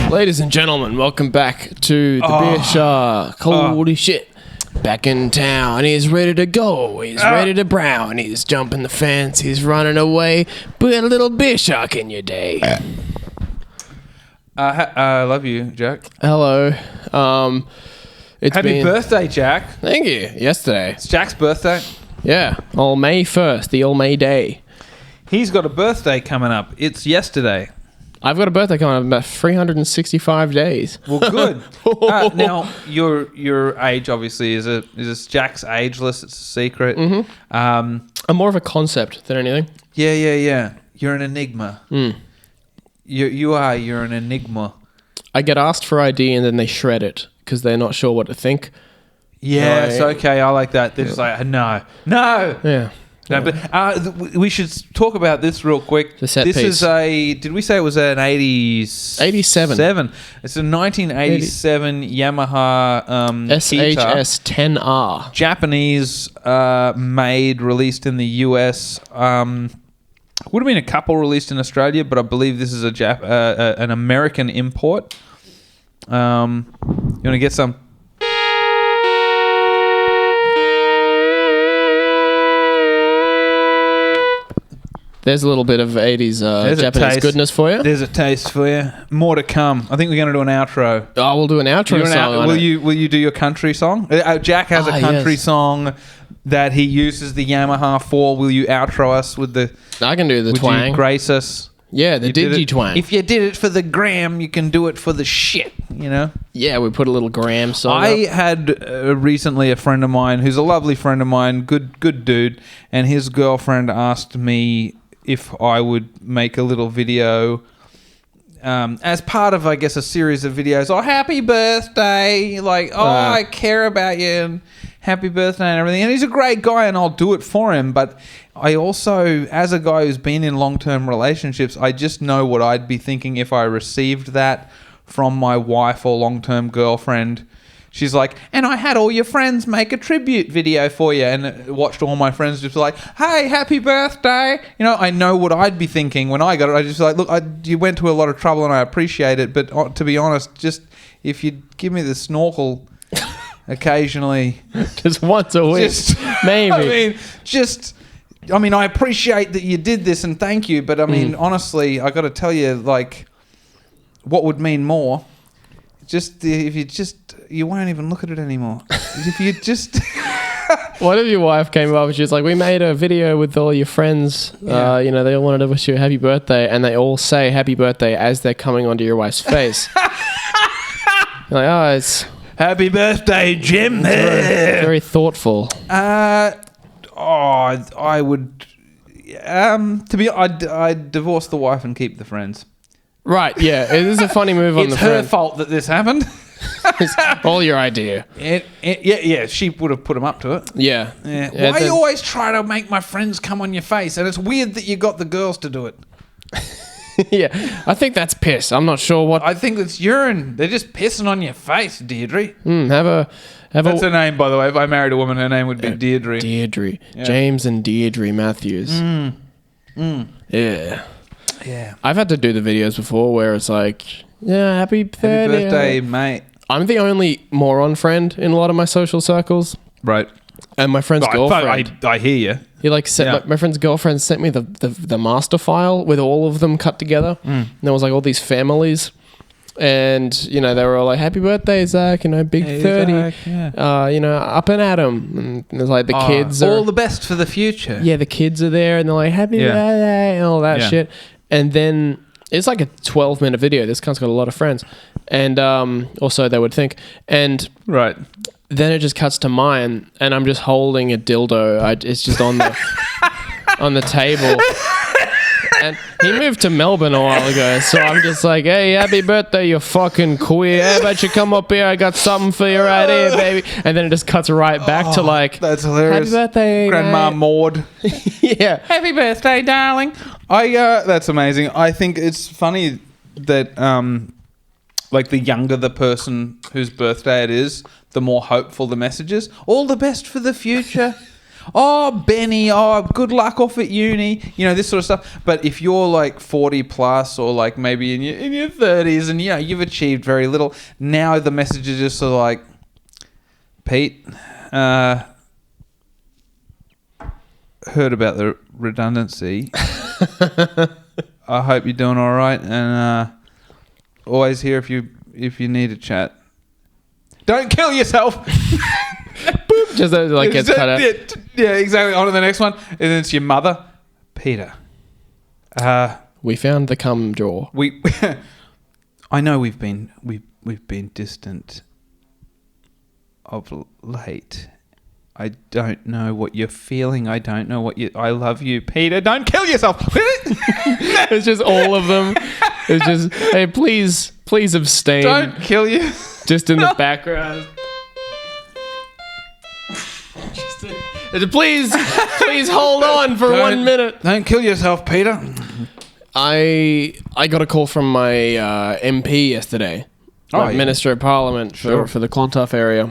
Ladies and gentlemen, welcome back to the Beer Shark. Holy shit. Back in town. He's ready to go. He's ready to brown. He's jumping the fence. He's running away. Put a little beer shark in your day. I love you, Jack. Hello. Happy birthday, Jack. Thank you. Yesterday. It's Jack's birthday. Yeah. All May 1st. The All May Day. He's got a birthday coming up. It's yesterday. I've got a birthday coming up in about 365 days. Well, good. Now, your age, obviously, is this Jack's ageless? It's a secret. Mm-hmm. I'm more of a concept than anything. Yeah. You're an enigma. You're an enigma. I get asked for ID and then they shred it because they're not sure what to think. Yeah, it's okay. I like that. They're just like, no. Yeah. No, but we should talk about this real quick. The set this piece. Is did we say it was an 87? It's a 1987 Yamaha SHS 10R. Japanese made, released in the US. Would have been a couple released in Australia, but I believe this is an American import. You want to get some? There's a little bit of 80s Japanese goodness for you. There's a taste for you. More to come. I think we're going to do an outro. Oh, we'll do an outro song. Will you do your country song? Jack has a country song that he uses the Yamaha for. Will you outro us with the... I can do the twang. Would you grace us? Yeah, the digi-twang. If you did it for the gram, you can do it for the shit, you know? Yeah, we put a little gram song I had recently a friend of mine who's a lovely friend of mine, good dude, and his girlfriend asked me if I would make a little video as part of, I guess, a series of videos. Oh, happy birthday. Like, I care about you and happy birthday and everything. And he's a great guy and I'll do it for him. But I also, as a guy who's been in long-term relationships, I just know what I'd be thinking if I received that from my wife or long-term girlfriend. She's like, and I had all your friends make a tribute video for you, and watched all my friends just like, hey, happy birthday. You know, I know what I'd be thinking when I got it. I just like, look, you went to a lot of trouble and I appreciate it, but to be honest, just if you'd give me the snorkel occasionally. Just once a week, maybe. I mean, I appreciate that you did this and thank you, but I mean, honestly, I got to tell you, like, what would mean more? Just if you won't even look at it anymore. If you just... What if your wife came up and she was like, we made a video with all your friends. Yeah. They all wanted to wish you a happy birthday, and they all say happy birthday as they're coming onto your wife's face. You're like, it's... Happy birthday, Jim. Very, very thoughtful. I would... I'd divorce the wife and keep the friends. Right, yeah. It is a funny move on the friend. It's her fault that this happened. It's all your idea. Yeah, she would have put him up to it. Yeah. Why you always try to make my friends come on your face? And it's weird that you got the girls to do it. Yeah, I think that's piss. I'm not sure what... I think it's urine. They're just pissing on your face, Deirdre. That's her name, by the way. If I married a woman, her name would be Deirdre. Deirdre. Yeah. James and Deirdre Matthews. Yeah. Yeah. I've had to do the videos before where it's like, yeah, happy birthday, mate. I'm the only moron friend in a lot of my social circles. Right. And my friend's girlfriend... I hear you. He my friend's girlfriend sent me the master file with all of them cut together. And there was like all these families. And, they were all like, happy birthday, Zach, big 30. Zach, yeah. Up and at 'em. And there's like the kids are... All the best for the future. Yeah, the kids are there and they're like, happy birthday and all that shit. And then it's like a 12-minute video. This cunt's got a lot of friends. And also they would think. And right. Then it just cuts to mine and I'm just holding a dildo. It's just on the table. And he moved to Melbourne a while ago, so I'm just like, hey, happy birthday, you fucking queer. How about you come up here? I got something for you right here, baby. And then it just cuts right back to like, that's hilarious. Happy birthday, Grandma Maud. Yeah. Happy birthday, darling. That's amazing. I think it's funny that like the younger the person whose birthday it is, the more hopeful the message is. All the best for the future. oh, Benny, oh, good luck off at uni, you know, this sort of stuff. But if you're like 40 plus or like maybe in your 30s and, you know, you've achieved very little, now the message is just sort of like, Pete, heard about the redundancy. I hope you're doing all right, and always here if you need a chat. Don't kill yourself. Boop, just like gets cut out. Yeah, exactly. On to the next one, and then it's your mother, Peter. We found the cum drawer. I know we've been distant of late. I don't know what you're feeling. I don't know what you... I love you, Peter. Don't kill yourself. It's just all of them. It's just, hey, please abstain. Don't kill you. Just in the background. Please hold on for 1 minute. Don't kill yourself, Peter. I got a call from my MP yesterday. Minister of Parliament for the Clontarf area.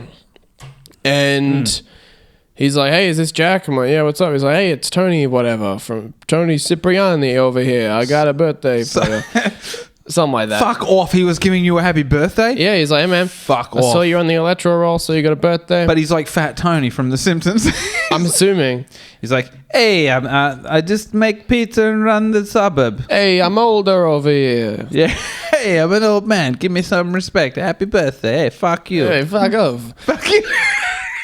And... He's like, hey, is this Jack? I'm like, yeah, what's up? He's like, hey, it's Tony, whatever, from Tony Cipriani over here. I got a birthday for you. Something like that. Fuck off. He was giving you a happy birthday? Yeah, he's like, hey, man. Fuck I off. saw you on the electoral roll, so you got a birthday. But he's like Fat Tony from The Simpsons. I'm assuming. He's like, hey, I just make pizza and run the suburb. Hey, I'm older over here. Yeah. Hey, I'm an old man. Give me some respect. Happy birthday. Hey, fuck you. Hey, fuck off. Fuck you.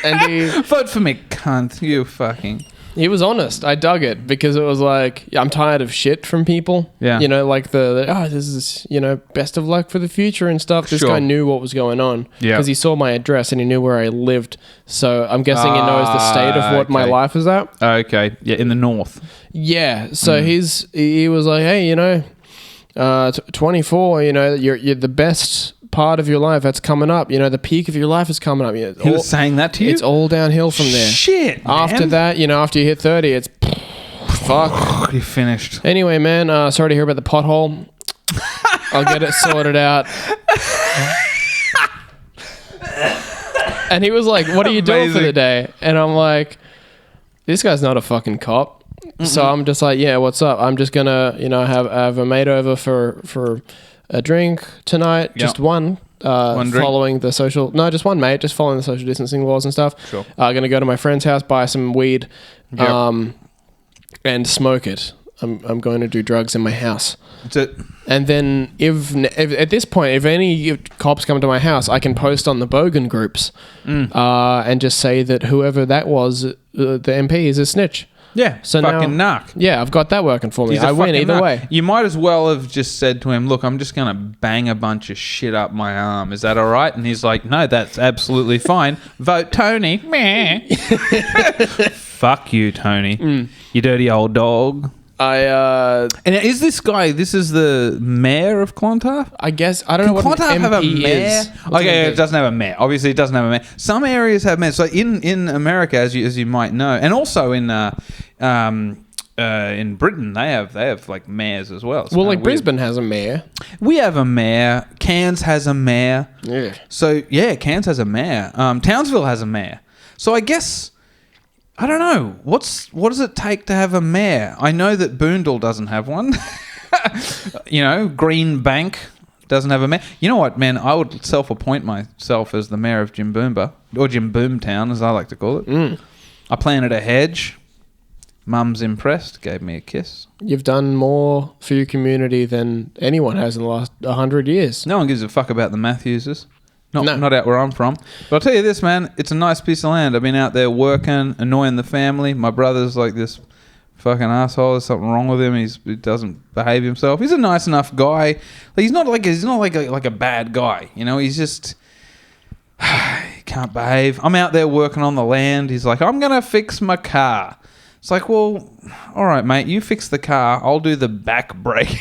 And vote for me, cunt. You fucking... He was honest. I dug it because it was like, I'm tired of shit from people. Yeah. You know, like this is, you know, best of luck for the future and stuff. This guy knew what was going on. Yeah. Because he saw my address and he knew where I lived. So I'm guessing he knows the state of what my life is at. Okay. Yeah, in the north. Yeah. So he was like, hey, you know, 24, you know, you're the best part of your life that's coming up. You know, the peak of your life is coming up. He was saying that to you? It's all downhill from there. Shit, man. After that, you know, after you hit 30, it's fuck. You're finished. Anyway, man, sorry to hear about the pothole. I'll get it sorted out. And he was like, what are you doing for the day? And I'm like, this guy's not a fucking cop. Mm-mm. So I'm just like, yeah, what's up? I'm just going to, you know, have a mate over for a drink tonight. Yep. Just one following the social... No, just one mate. Just following the social distancing laws and stuff. Sure. Going to go to my friend's house, buy some weed, and smoke it. I'm going to do drugs in my house. That's it. And then if at this point, if any cops come to my house, I can post on the Bogan groups and just say that whoever that was, the MP, is a snitch. Yeah, so fucking knock. Yeah, I've got that working for me. I win either way. You might as well have just said to him, look, I'm just going to bang a bunch of shit up my arm. Is that all right? And he's like, no, that's absolutely fine. Vote Tony. Fuck you, Tony. You dirty old dog. And is this guy, this is the mayor of Clontarf? I guess, I don't know what Clontarf an have a MP mayor? is. Okay, it doesn't have a mayor. Obviously, it doesn't have a mayor. Some areas have mayors. So in America, as you might know, and also in Britain, they have like mayors as well. Well, like Brisbane has a mayor. We have a mayor. Cairns has a mayor. Yeah. So, yeah, Cairns has a mayor. Townsville has a mayor. So I guess... I don't know. What does it take to have a mayor? I know that Boondall doesn't have one. You know, Green Bank doesn't have a mayor. You know what, man? I would self-appoint myself as the mayor of Jimboomba, or Jimboomtown, as I like to call it. I planted a hedge. Mum's impressed. Gave me a kiss. You've done more for your community than anyone has in the last 100 years. No one gives a fuck about the Matthewses. Not out where I'm from. But I'll tell you this, man. It's a nice piece of land. I've been out there working, annoying the family. My brother's like this fucking asshole. There's something wrong with him. He doesn't behave himself. He's a nice enough guy. He's not like a bad guy. You know, he's just... he can't behave. I'm out there working on the land. He's like, I'm going to fix my car. It's like, well, all right, mate. You fix the car. I'll do the back brake.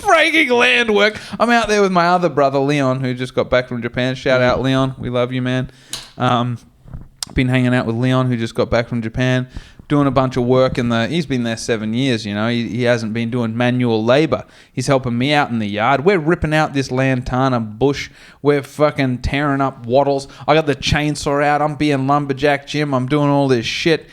Breaking land work. I'm out there with my other brother, Leon, who just got back from Japan. Shout out, Leon. We love you, man. Been hanging out with Leon, who just got back from Japan, doing a bunch of work he's been there 7 years, you know. He hasn't been doing manual labor. He's helping me out in the yard. We're ripping out this lantana bush. We're fucking tearing up wattles. I got the chainsaw out. I'm being lumberjack Jim. I'm doing all this shit.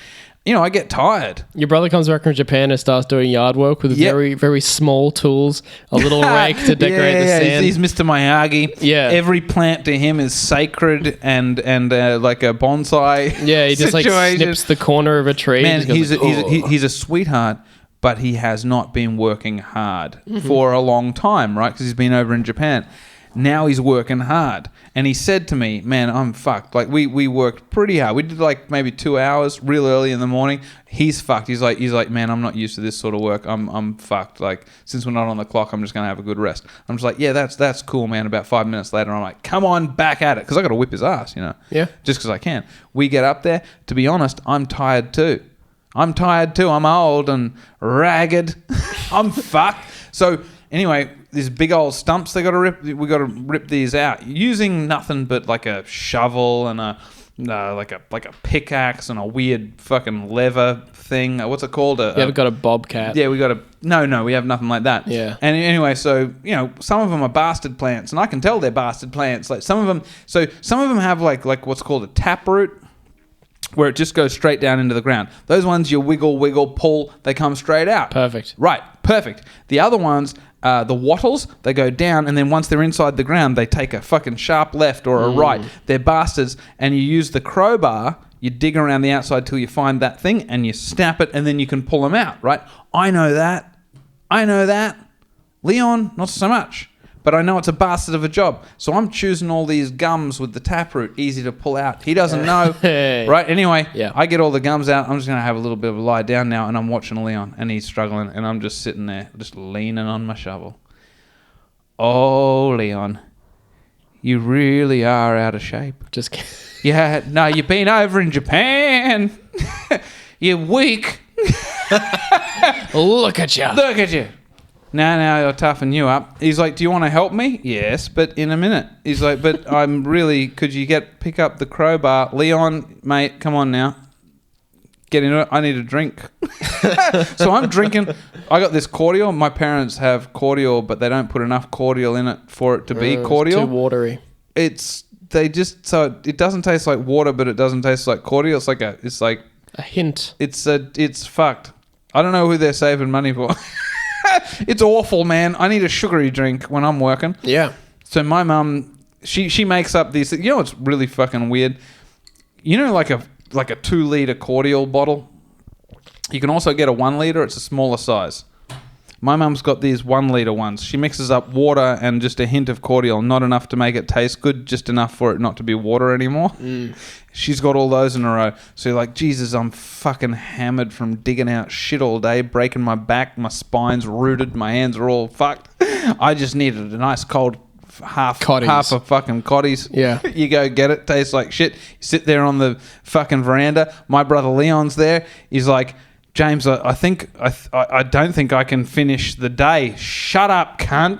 I get tired. Your brother comes back from Japan and starts doing yard work with Yep. very, very small tools, a little rake to decorate the sand. He's Mr. Miyagi. Yeah. Every plant to him is sacred and like a bonsai. Yeah, he just like situation. snips the corner of a tree. Man, and just goes like, he's a sweetheart, but he has not been working hard for a long time, right? Because he's been over in Japan. Now he's working hard. And he said to me, man, I'm fucked. Like, we worked pretty hard. We did like maybe 2 hours real early in the morning. He's fucked. He's like, man, I'm not used to this sort of work. I'm fucked. Like, since we're not on the clock, I'm just going to have a good rest. I'm just like, yeah, that's cool, man. About 5 minutes later, I'm like, come on, back at it. Because I got to whip his ass, Yeah. Just because I can. We get up there. To be honest, I'm tired too. I'm old and ragged. I'm fucked. So anyway, these big old stumps we got to rip these out using nothing but like a shovel and like a pickaxe and a weird fucking lever thing. What's it called? You ever got a bobcat? Yeah, we have nothing like that. Yeah. And anyway, so some of them are bastard plants, and I can tell they're bastard plants. Like some of them have like what's called a taproot, where it just goes straight down into the ground. Those ones you wiggle, pull, they come straight out. Perfect. Right, perfect. The other ones, the wattles, they go down, and then once they're inside the ground, they take a fucking sharp left or a right. They're bastards, and you use the crowbar, you dig around the outside till you find that thing, and you snap it, and then you can pull them out, right? I know that. Leon, not so much. But I know it's a bastard of a job. So I'm choosing all these gums with the taproot, easy to pull out. He doesn't know. Hey. Right? Anyway, Yeah. I get all the gums out. I'm just going to have a little bit of a lie down now, and I'm watching Leon, and he's struggling, and I'm just sitting there, just leaning on my shovel. Oh, Leon, you really are out of shape. Just kidding. Yeah, no, you've been over in Japan. You're weak. Look at you. Look at you. Now I'll toughen you up. He's like, do you want to help me? Yes, but in a minute. He's like, but I'm really, could you pick up the crowbar? Leon, mate, come on now. Get into it. I need a drink. So I'm drinking. I got this cordial. My parents have cordial, but they don't put enough cordial in it for it to be cordial. It's too watery. So it doesn't taste like water, but it doesn't taste like cordial. It's like A hint. it's fucked. I don't know who they're saving money for. It's awful, man. I need a sugary drink when I'm working. Yeah. So my mum, she makes up these. You know what's really fucking weird? Like a 2-liter cordial bottle. You can also get a 1-liter. It's a smaller size. My mum's got these 1-liter ones. She mixes up water and just a hint of cordial. Not enough to make it taste good, just enough for it not to be water anymore. She's got all those in a row. So you're like, Jesus, I'm fucking hammered from digging out shit all day, breaking my back, my spine's rooted, my hands are all fucked. I just needed a nice cold half a fucking Cottees. Yeah. You go get it, tastes like shit. You sit there on the fucking veranda. My brother Leon's there. He's like, James, I don't think I can finish the day. Shut up, cunt.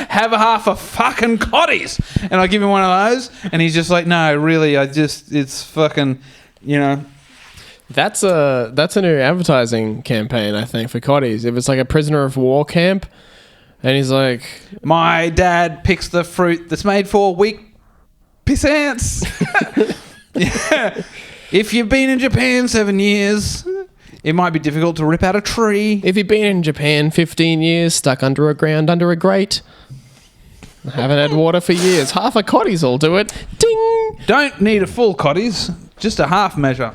Have a half a fucking Cottees. And I give him one of those, and he's just like, no, really, it's fucking, That's a new advertising campaign, I think, for Cottees. If it's like a prisoner of war camp, and he's like, my dad picks the fruit that's made for weak piss ants. Yeah. If you've been in Japan 7 years, it might be difficult to rip out a tree. if you've been in Japan 15 years, stuck under a grate, haven't had water for years, half a Cottees will do it. Ding! Don't need a full Cottees, just a half measure.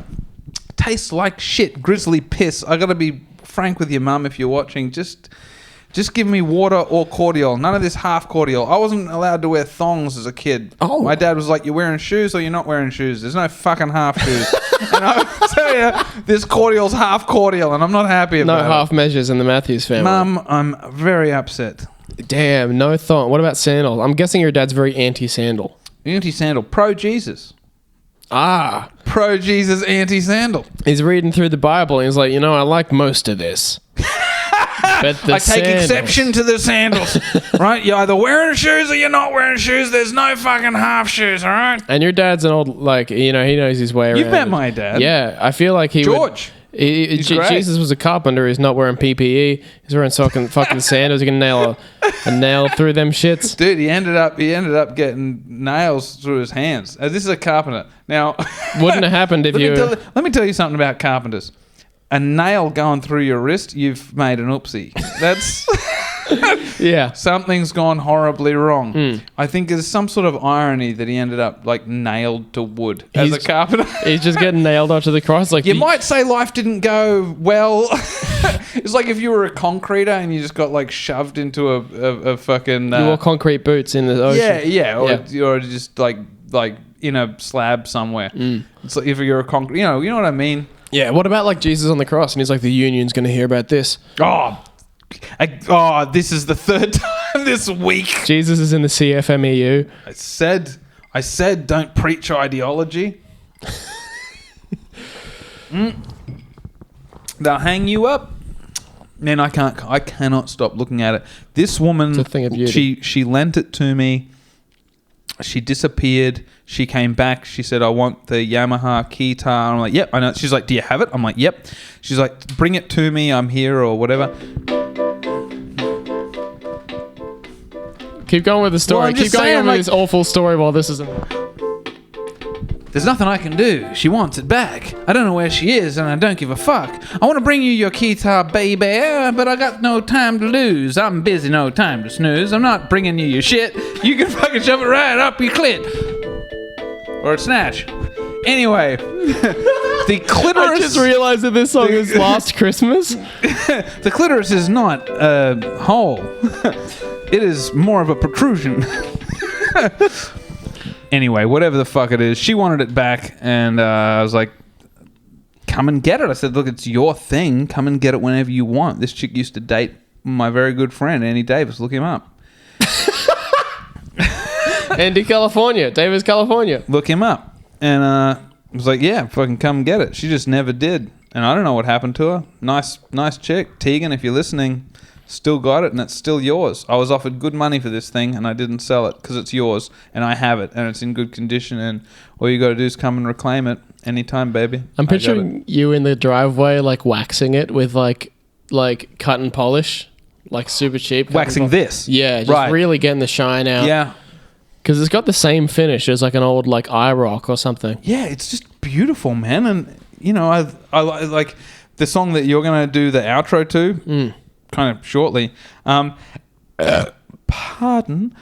Tastes like shit, grizzly piss. I gotta be frank with you, Mum, if you're watching. Just give me water or cordial. None of this half cordial. I wasn't allowed to wear thongs as a kid. Oh. My dad was like, you're wearing shoes or you're not wearing shoes. There's no fucking half shoes. And I tell you, this cordial's half cordial, and I'm not happy about No half measures in the Matthews family. Mum, I'm very upset. Damn, no thong. What about sandals? I'm guessing your dad's very anti-sandal. Anti-sandal. Pro-Jesus. Ah. Pro-Jesus anti-sandal. He's reading through the Bible and he's like, I like most of this. But the I take exception to the sandals. Right? You're either wearing shoes or you're not wearing shoes. There's no fucking half shoes, all right? And your dad's an old, he knows his way around. You've met my dad. Yeah, I feel like he George. great. Jesus was a carpenter. He's not wearing PPE. He's wearing fucking sandals. He can nail a nail through them shits. Dude, he ended up getting nails through his hands. This is a carpenter. Now, Wouldn't have happened if let me tell you something about carpenters. A nail going through your wrist, you've made an oopsie. That's Yeah. something's gone horribly wrong. I think there's some sort of irony that he ended up like nailed to wood as a carpenter. He's just getting nailed onto the cross. Like You might say life didn't go well. It's like if you were a concreter and you just got like shoved into a fucking... you wore concrete boots in the ocean. Or just like in a slab somewhere. It's like if you're a concrete... You know what I mean? Yeah, what about like Jesus on the cross? And he's like, the union's going to hear about this. This is the third time this week. Jesus is in the CFMEU. I said don't preach ideology. They'll hang you up. Man, I cannot stop looking at it. This woman, It's a thing of beauty. she lent it to me. She disappeared. She came back. She said, I want the Yamaha guitar. I'm like, yep, I know. She's like, do you have it? I'm like, yep. She's like, bring it to me. I'm here or whatever. Keep going with the story. Well, I'm Keep just going saying, on with this awful story while this is... There's nothing I can do. She wants it back. I don't know where she is, and I don't give a fuck. I want to bring you your guitar, baby, but I got no time to lose. I'm busy, no time to snooze. I'm not bringing you your shit. You can fucking shove it right up your clit. Or snatch. Anyway, the clitoris... I just realized that this song is Last Christmas. The clitoris is not a hole. It is more of a protrusion. Anyway, whatever the fuck it is, she wanted it back, and I was like, come and get it. I said, look, it's your thing. Come and get it whenever you want. This chick used to date my very good friend, Andy Davis. Look him up. Andy, California. Davis, California. Look him up. And I was like, yeah, fucking come and get it. She just never did. And I don't know what happened to her. Nice chick. Tegan, if you're listening, still got it, and it's still yours. I was offered good money for this thing, and I didn't sell it because it's yours, and I have it, and it's in good condition, and all you got to do is come and reclaim it anytime, baby. I'm picturing you in the driveway, like waxing it with like cut and polish, like super cheap. Waxing this. Yeah, just really getting the shine out. Yeah. Because it's got the same finish as like an old like iRock or something. Yeah, it's just beautiful, man. And, you know, I like the song that you're going to do the outro to. Kind of shortly. Pardon.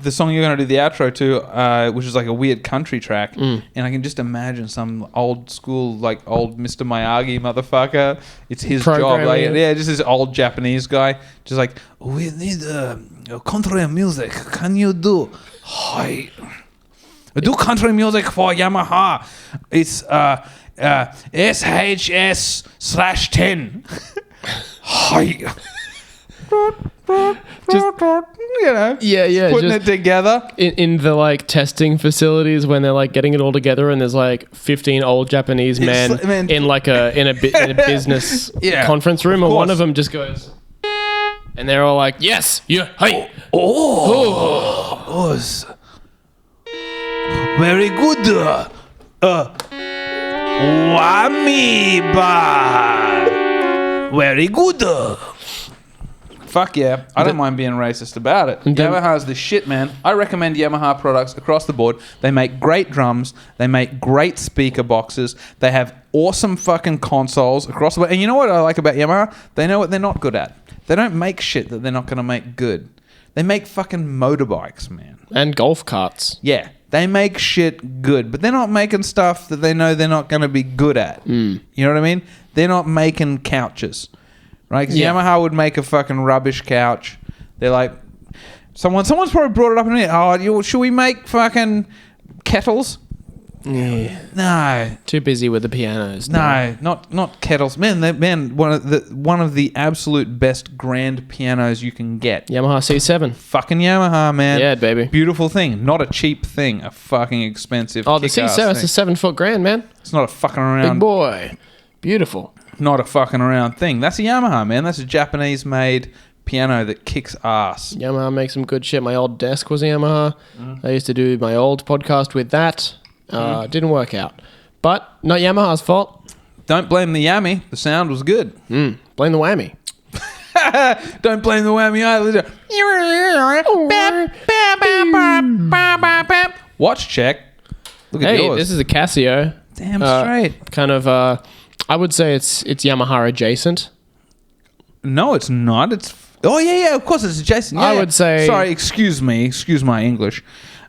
The song you're going to do the outro to, which is like a weird country track, and I can just imagine some old school, like old Mr. Miyagi motherfucker. It's his job, like just this old Japanese guy, just like, we need country music. Can you do? Hi. Do country music for Yamaha. It's SHS/10. Hi. Just, you know, putting it together in the like testing facilities when they're like getting it all together, and there's like 15 old Japanese men in like in a business conference room, and one of them just goes, and they're all like, yes, yeah, hey, very good. Wamiba. Very good. Fuck yeah. I don't mind being racist about it. Yamaha's the shit, man. I recommend Yamaha products across the board. They make great drums. They make great speaker boxes. They have awesome fucking consoles across the board. And you know what I like about Yamaha? They know what they're not good at. They don't make shit that they're not going to make good. They make fucking motorbikes, man. And golf carts. Yeah. They make shit good, but they're not making stuff that they know they're not going to be good at. You know what I mean? They're not making couches, right? Because Yamaha would make a fucking rubbish couch. They're like, someone's probably brought it up in here. Should we make fucking kettles? Yeah. No. Too busy with the pianos. No, not kettles. Man, one of the absolute best grand pianos you can get. Yamaha C7. Fucking Yamaha, man. Yeah, baby. Beautiful thing. Not a cheap thing. A fucking expensive. Oh, the C7. It's a 7-foot grand, man. It's not a fucking around. Big boy. Beautiful. Not a fucking around thing. That's a Yamaha, man. That's a Japanese-made piano that kicks ass. Yamaha makes some good shit. My old desk was a Yamaha. I used to do my old podcast with that. Didn't work out. But not Yamaha's fault. Don't blame the Yami. The sound was good. Blame the whammy. Don't blame the whammy either. Watch check. Look at Hey, yours. this is a Casio. Damn straight. Kind of, I would say it's Yamaha adjacent. No, it's not. It's yeah, of course it's adjacent. Yeah, I would say. Sorry, excuse my English,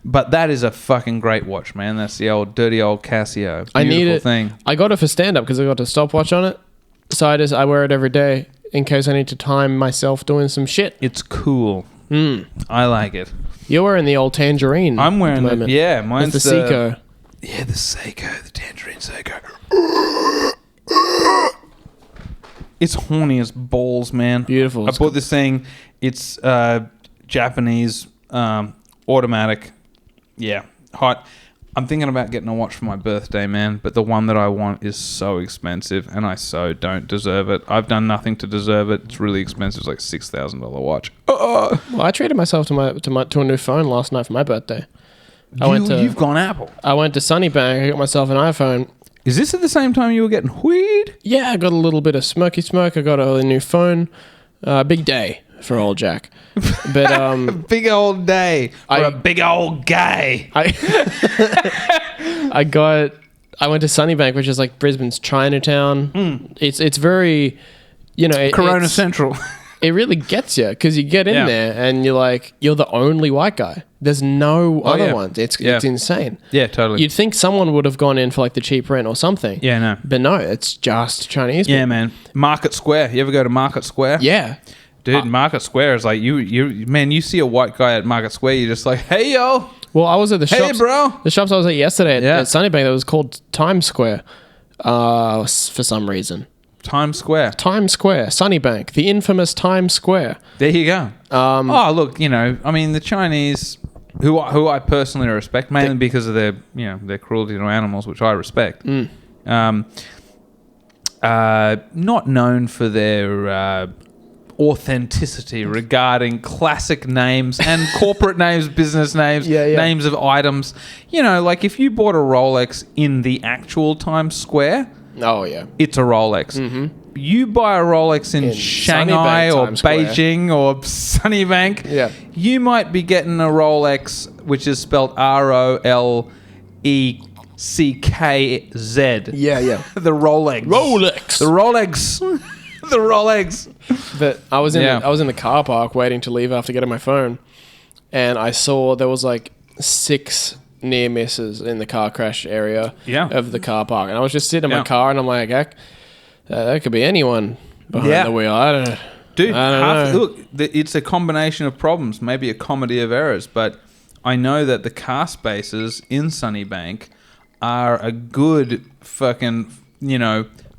but that is a fucking great watch, man. That's the dirty old Casio. Beautiful I need it. thing. I got it for stand up because I got a stopwatch on it. So I wear it every day in case I need to time myself doing some shit. It's cool. I like it. You're wearing the old tangerine. I'm wearing it. Yeah, mine's the Seiko. Yeah, the Seiko, the tangerine Seiko. It's horny as balls, man. Beautiful. I bought this thing. It's Japanese, automatic. Yeah, hot. I'm thinking about getting a watch for my birthday, man. But the one that I want is so expensive, and I so don't deserve it. I've done nothing to deserve it. It's really expensive. It's like $6,000 watch. Well, I treated myself to a new phone last night for my birthday. You've gone Apple. I went to Sunnybank. I got myself an iPhone. Is this at the same time you were getting weed? Yeah, I got a little bit of smoky smoke. I got a new phone. Big day for old Jack. But big old day for a big old gay. I went to Sunnybank, which is like Brisbane's Chinatown. It's very, Corona Central. It really gets you because you get in there and you're the only white guy. There's no other ones. It's insane. Yeah, totally. You'd think someone would have gone in for like the cheap rent or something. Yeah, no. But no, it's just Chinese people. Yeah, man. Market Square. You ever go to Market Square? Yeah. Dude, Market Square is like, you see a white guy at Market Square, you're just like, hey, yo. Well, I was at the shops. Hey, bro. The shops I was at yesterday at Sunnybank that was called Times Square for some reason. Times Square. Sunnybank, the infamous Times Square. There you go. Look, the Chinese, who I personally respect, mainly because of their cruelty to animals, which I respect. Not known for their authenticity regarding classic names and corporate names, business names, names of items. Like if you bought a Rolex in the actual Times Square, it's a Rolex. Mm-hmm. You buy a Rolex in Shanghai or Beijing or Sunnybank, you might be getting a Rolex which is spelled ROLECKZ. Yeah. The Rolex. The Rolex. The Rolex. But I was in the car park waiting to leave after getting my phone, and I saw there was like 6 near misses in the car crash area of the car park, and I was just sitting in my car, and I'm like, that could be anyone behind the wheel. I don't know. Dude, I don't know. Look, it's a combination of problems, maybe a comedy of errors, but I know that the car spaces in Sunnybank are a good fucking,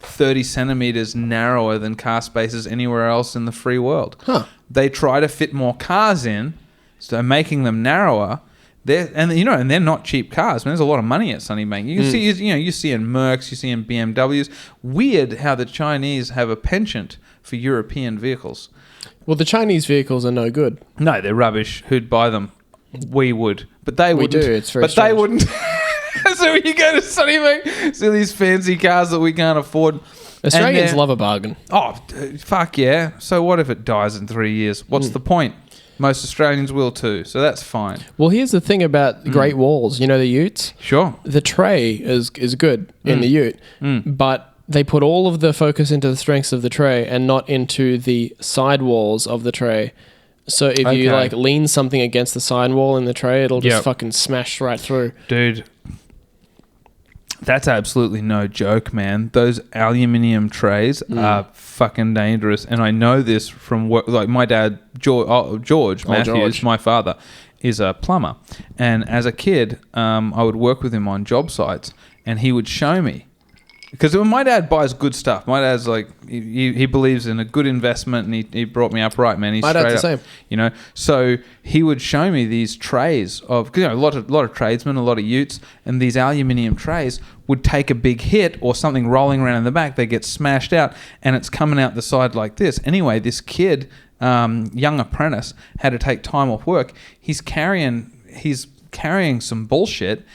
30 centimeters narrower than car spaces anywhere else in the free world. Huh. They try to fit more cars in, so making them narrower. And they're not cheap cars. There's a lot of money at Sunnybank. You can see, you see in Mercs, you see in BMWs. Weird how the Chinese have a penchant for European vehicles. Well, the Chinese vehicles are no good. No, they're rubbish. Who'd buy them? We would, but they wouldn't. We do. It's very strange. They wouldn't. So when you go to Sunnybank, see these fancy cars that we can't afford. Australians love a bargain. Oh, fuck yeah. So what if it dies in 3 years? What's the point? Most Australians will too, so that's fine. Well, here's the thing about Great Walls. You know the utes? Sure. The tray is good in the ute, but they put all of the focus into the strengths of the tray and not into the side walls of the tray. So if you lean something against the side wall in the tray, it'll just fucking smash right through. Dude, that's absolutely no joke, man. Those aluminium trays are fucking dangerous, and I know this from work. Like my dad, George Matthews, my father, is a plumber, and as a kid, I would work with him on job sites, and he would show me. Because when my dad buys good stuff, my dad's like, he believes in a good investment, and he brought me up right, man. He's my dad's the same. So he would show me these trays of, a lot of tradesmen, a lot of utes, and these aluminium trays would take a big hit or something rolling around in the back, they get smashed out, and it's coming out the side like this. Anyway, this kid, young apprentice, had to take time off work. He's carrying some bullshit,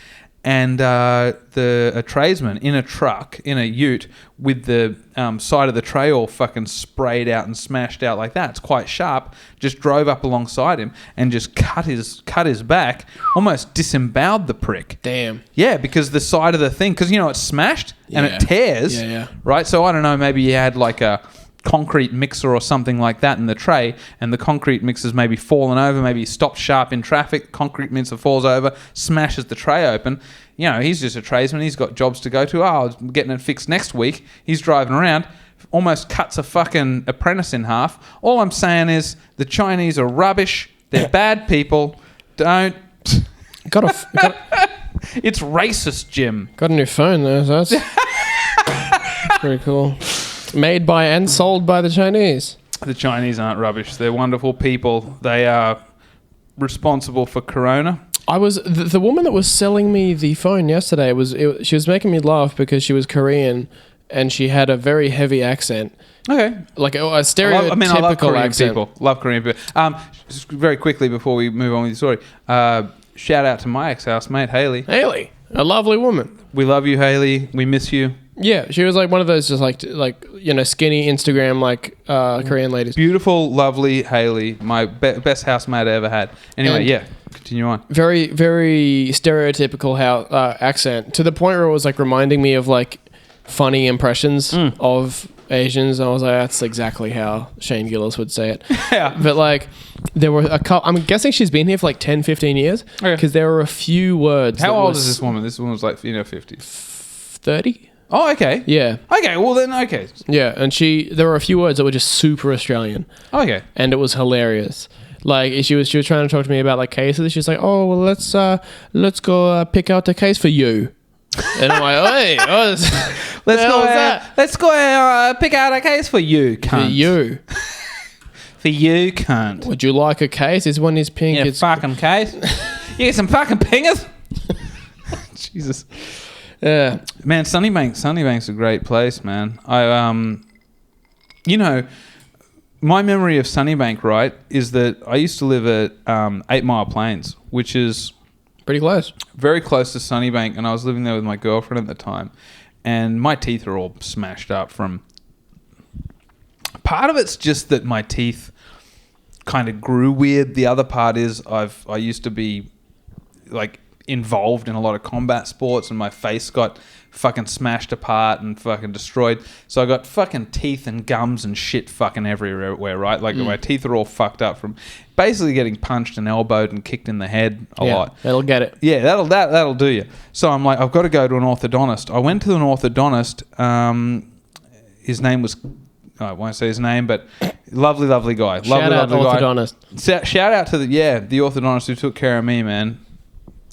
and a tradesman in a truck, in a ute, with the side of the tray all fucking sprayed out and smashed out like that. It's quite sharp. Just drove up alongside him and just cut his back, almost disemboweled the prick. Damn. Yeah, because the side of the thing, because, it's smashed and it tears. Yeah. Right? So I don't know, maybe you had like a concrete mixer or something like that in the tray, and the concrete mixer's maybe fallen over, maybe stopped sharp in traffic, concrete mixer falls over, smashes the tray open. He's just a tradesman, he's got jobs to go to. I'm getting it fixed next week. He's driving around, almost cuts a fucking apprentice in half. All I'm saying is the Chinese are rubbish, they're bad people. Don't... It's racist, Jim. Got a new phone though, so that's pretty cool. Made by and sold by the Chinese. The Chinese aren't rubbish. They're wonderful people. They are responsible for Corona. I was the woman that was selling me the phone yesterday she was making me laugh because she was Korean and she had a very heavy accent. Okay, like a stereotypical I love Korean accent. People. Love Korean people. Just very quickly before we move on with the story, shout out to my ex-housemate Haley. Haley, a lovely woman. We love you, Haley. We miss you. Yeah, she was like one of those just like skinny Instagram Korean ladies. Beautiful, lovely Haley, my best housemate I ever had. Anyway, continue on. Very, very stereotypical accent to the point where it was like reminding me of like funny impressions of Asians. I was like, that's exactly how Shane Gillis would say it. Yeah. But like there were a couple, I'm guessing she's been here for like 10, 15 years because there were a few words. How old is this woman? This woman was like 50s. 30? Oh, okay. Yeah. Okay, well then, okay. Yeah, and there were a few words that were just super Australian. Okay. And it was hilarious. Like she was trying to talk to me about like cases. She's like, "Oh, well, let's go pick out the case for you." And I'm like, "Hey, let's go pick out a case for you, cunt. For you. For you, cunt. Would you like a case? This one is pink. Yeah, it's fucking case. You get some fucking pingers. Jesus. Yeah, man. Sunnybank's a great place, man. My memory of Sunnybank, right, is that I used to live at 8 Mile Plains, which is pretty close, very close to Sunnybank, and I was living there with my girlfriend at the time, and my teeth are all smashed up from. Part of it's just that my teeth kind of grew weird. The other part is I used to be like involved in a lot of combat sports and my face got fucking smashed apart and fucking destroyed. So I got fucking teeth and gums and shit fucking everywhere, right? Like my teeth are all fucked up from basically getting punched and elbowed and kicked in the head a lot. That'll get it. Yeah, that'll do you. So I'm like, I've got to go to an orthodontist. I went to an orthodontist. His name was, I won't say his name, but lovely guy. Shout out orthodontist. Shout out to the orthodontist who took care of me, man.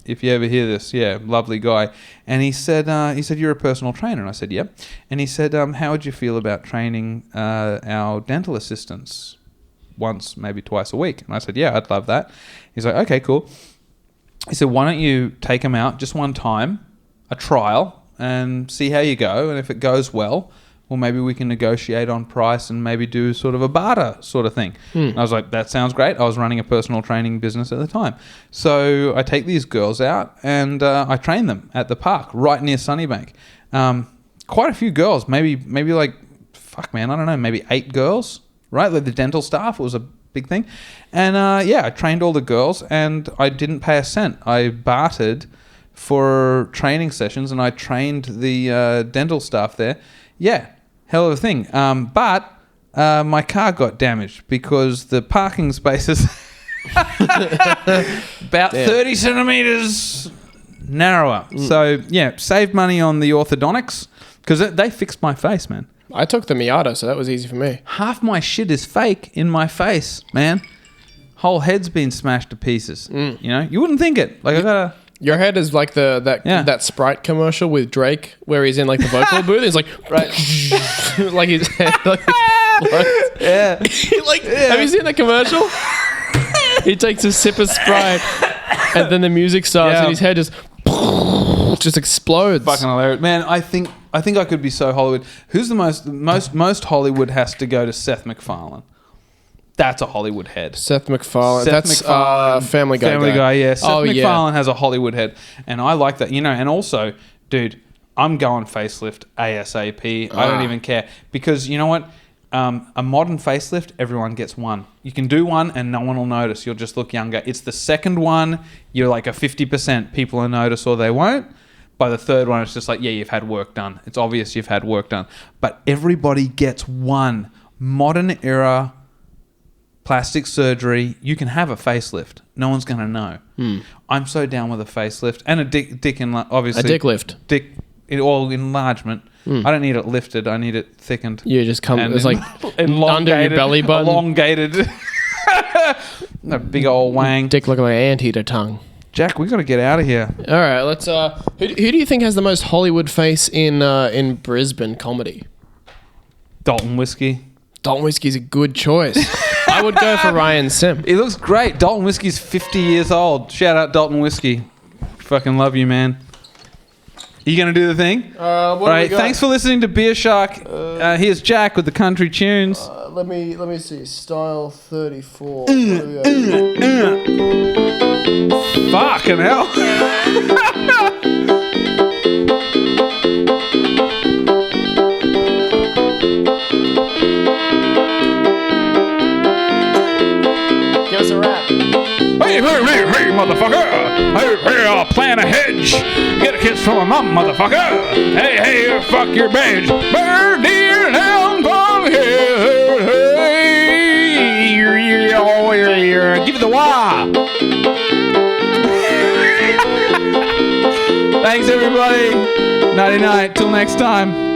If you ever hear this, lovely guy. And he said, you're a personal trainer. And I said, yep. And he said, how would you feel about training our dental assistants once, maybe twice a week? And I said, yeah, I'd love that. He's like, okay, cool. He said, why don't you take them out just one time, a trial, and see how you go. And if it goes well, maybe we can negotiate on price and maybe do sort of a barter sort of thing. And I was like, that sounds great. I was running a personal training business at the time. So I take these girls out and I train them at the park right near Sunnybank. Quite a few girls, maybe like, fuck man, I don't know, maybe 8 girls, right? Like the dental staff, it was a big thing. And I trained all the girls and I didn't pay a cent. I bartered for training sessions and I trained the dental staff there. Yeah. Hell of a thing. But my car got damaged because the parking spaces about 30 centimetres narrower. So, saved money on the orthodontics because they fixed my face, man. I took the Miata, so that was easy for me. Half my shit is fake in my face, man. Whole head's been smashed to pieces. You know? You wouldn't think it. Like, I got to... Your head is like that Sprite commercial with Drake where he's in like the vocal booth. He's like, right, like his head. Like, yeah. Have you seen the commercial? He takes a sip of Sprite and then the music starts and his head just explodes. Fucking hilarious, man. I think I could be so Hollywood. Who's the most Hollywood has to go to Seth MacFarlane. That's a Hollywood head. Seth MacFarlane. Seth That's MacFarlane, Family Guy. Family Guy, yeah. Seth Oh, yeah. MacFarlane has a Hollywood head, and I like that. And also, dude, I'm going facelift ASAP. I don't even care because you know what? A modern facelift, everyone gets one. You can do one, and no one will notice. You'll just look younger. It's the second one, you're like a 50%. People will notice, or they won't. By the third one, it's just like, yeah, you've had work done. It's obvious you've had work done. But everybody gets one. Modern era plastic surgery, you can have a facelift. No one's going to know. I'm so down with a facelift. And a dick obviously. A dick lift. Dick, or enlargement. I don't need it lifted. I need it thickened. You just come, And it's like under your belly button. Elongated. A big old wang. Dick look like an anteater tongue. Jack, we got to get out of here. All right, let's. Who do you think has the most Hollywood face in Brisbane comedy? Dalton Whiskey. Dalton Whiskey's a good choice. I would go for Ryan Sim. He looks great. Dalton Whiskey's 50 years old. Shout out Dalton Whiskey. Fucking love you, man. You going to do the thing? All right, thanks for listening to Beer Shark. Here's Jack with the country tunes. Let me see. Style 34. Fucking hell. Give us a rap. Hey, motherfucker. Hey, plant a hedge. Get a kiss from a mom, motherfucker. Hey, fuck your badge. Bird, deer, down, bong, hey, give it the wah. Thanks, everybody. Nighty night. Till next time.